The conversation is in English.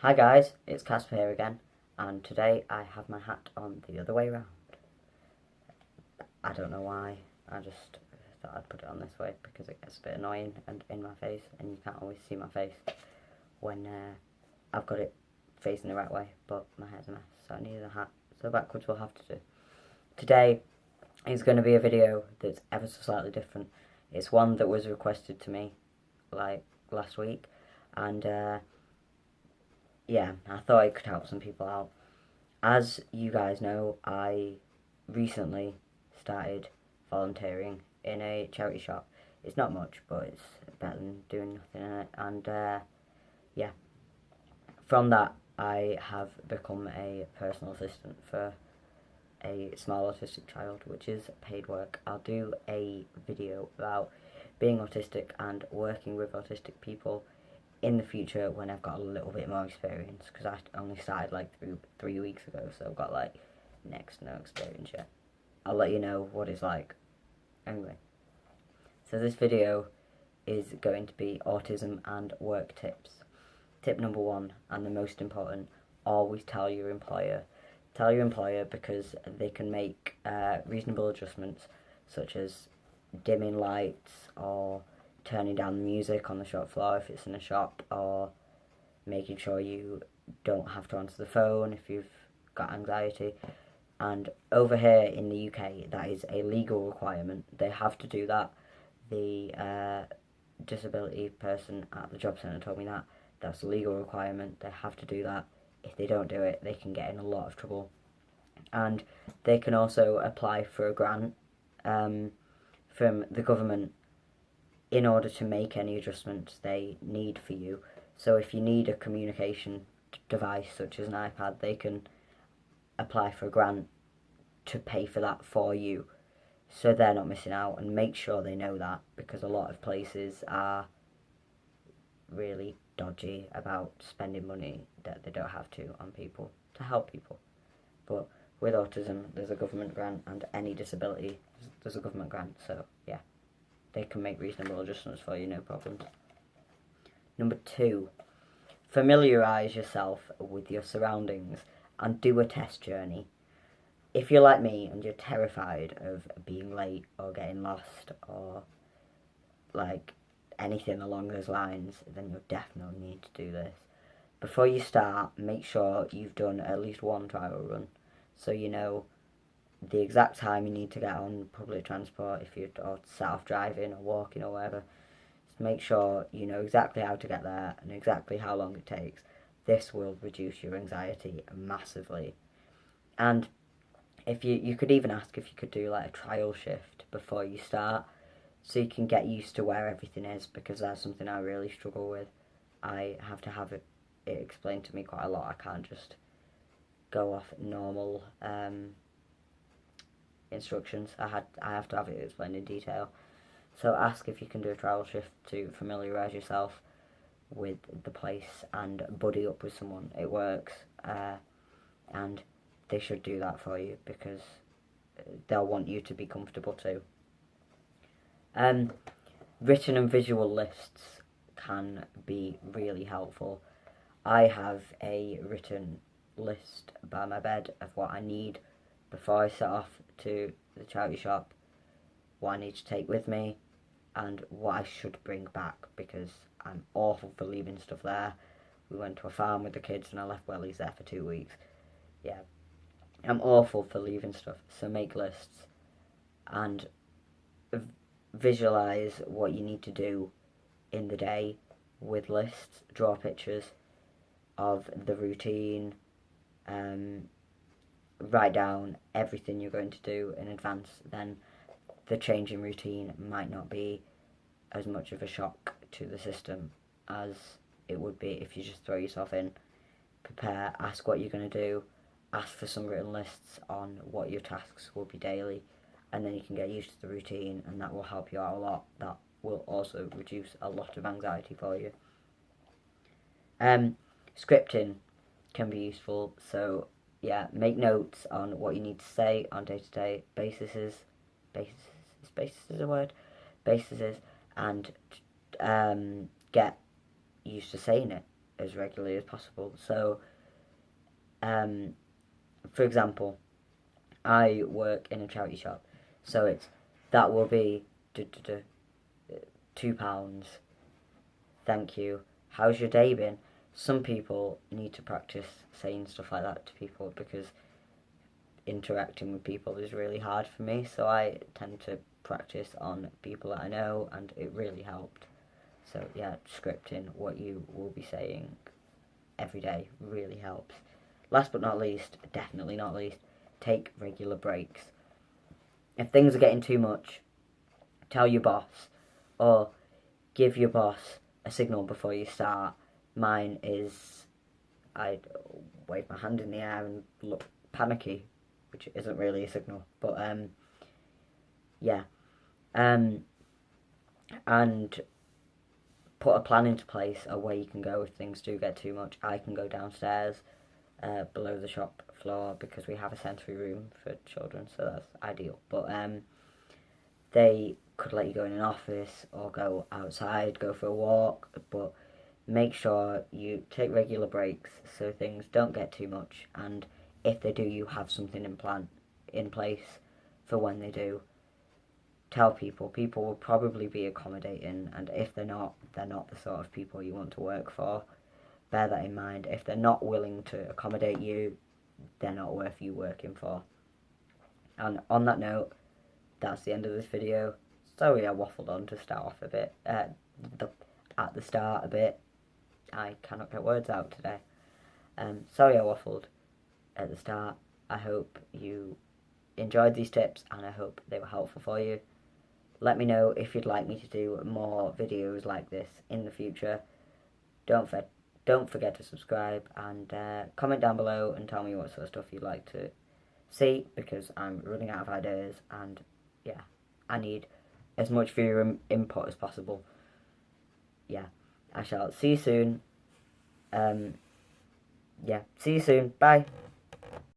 Hi guys, it's Casper here again, and today I have my hat on the other way around. I don't know why, I just thought I'd put it on this way because it gets a bit annoying and in my face, and you can't always see my face when I've got it facing the right way, but my hair's a mess, so I needed a hat, so backwards we'll have to do. Today is going to be a video that's ever so slightly different. It's one that was requested to me, like, last week, and yeah, I thought it could help some people out. As you guys know, I recently started volunteering in a charity shop. It's not much, but it's better than doing nothing in it. And yeah, from that, I have become a personal assistant for a small autistic child, which is paid work. I'll do a video about being autistic and working with autistic people in the future when I've got a little bit more experience, because I only started like 3 weeks ago, so I've got like next no experience yet. I'll let you know what it's like. Anyway, so this video is going to be autism and work tips. Tip number one, and the most important: always tell your employer. Tell your employer because they can make reasonable adjustments, such as dimming lights or turning down the music on the shop floor if it's in a shop, or making sure you don't have to answer the phone if you've got anxiety. And over here in the UK, that is a legal requirement. They have to do that. The disability person at the job centre told me that. That's a legal requirement. They have to do that. If they don't do it, they can get in a lot of trouble. And they can also apply for a grant from the government in order to make any adjustments they need for you. So if you need a communication device such as an iPad, they can apply for a grant to pay for that for you, so they're not missing out. And make sure they know that, because a lot of places are really dodgy about spending money that they don't have to on people to help people. But with autism, there's a government grant, and any disability, there's a government grant, so yeah, they can make reasonable adjustments for you, no problems. Number two, familiarise yourself with your surroundings and do a test journey. If you're like me and you're terrified of being late or getting lost or like anything along those lines, then you'll definitely need to do this. Before you start, make sure you've done at least one trial run, so you know the exact time you need to get on public transport if you're set off driving or walking or whatever. Just make sure you know exactly how to get there and exactly how long it takes. This will reduce your anxiety massively. And if you could even ask if you could do like a trial shift before you start, so you can get used to where everything is, because that's something I really struggle with. I have to have it explained to me quite a lot. I can't just go off normal instructions. I have to have it explained in detail. So ask if you can do a trial shift to familiarise yourself with the place and buddy up with someone. It works, and they should do that for you because they'll want you to be comfortable too. Written and visual lists can be really helpful. I have a written list by my bed of what I need before I set off to the charity shop, what I need to take with me, and what I should bring back, because I'm awful for leaving stuff there. We went to a farm with the kids and I left wellies there for 2 weeks. Yeah, I'm awful for leaving stuff, so make lists and visualise what you need to do in the day with lists. Draw pictures of the routine, write down everything you're going to do in advance. Then the change in routine might not be as much of a shock to the system as it would be if you just throw yourself in. Prepare, ask what you're going to do, ask for some written lists on what your tasks will be daily, and then you can get used to the routine, and that will help you out a lot. That will also reduce a lot of anxiety for you. Scripting can be useful, so yeah, make notes on what you need to say on day-to-day basis, and get used to saying it as regularly as possible. So, for example, I work in a charity shop, so that will be £2. Thank you. How's your day been? Some people need to practice saying stuff like that to people because interacting with people is really hard for me, so I tend to practice on people that I know, and it really helped. So yeah, scripting what you will be saying every day really helps. Last but not least, definitely not least, take regular breaks. If things are getting too much, tell your boss, or give your boss a signal before you start. Mine is I wave my hand in the air and look panicky, which isn't really a signal, but yeah, and put a plan into place of where you can go if things do get too much. I can go downstairs, below the shop floor, because we have a sensory room for children, so that's ideal. But they could let you go in an office or go outside, go for a walk, but make sure you take regular breaks so things don't get too much, and if they do, you have something in place for when they do. Tell people. People will probably be accommodating, and if they're not the sort of people you want to work for. Bear that in mind. If they're not willing to accommodate you, they're not worth you working for. And on that note, that's the end of this video. Sorry I waffled on to start off a bit. At the start a bit. I cannot get words out today. Sorry I waffled at the start. I hope you enjoyed these tips, and I hope they were helpful for you. Let me know if you'd like me to do more videos like this in the future. Don't forget to subscribe, and comment down below and tell me what sort of stuff you'd like to see, because I'm running out of ideas, and yeah, I need as much for your input as possible. Yeah, I shall see you soon. Yeah, see you soon. Bye.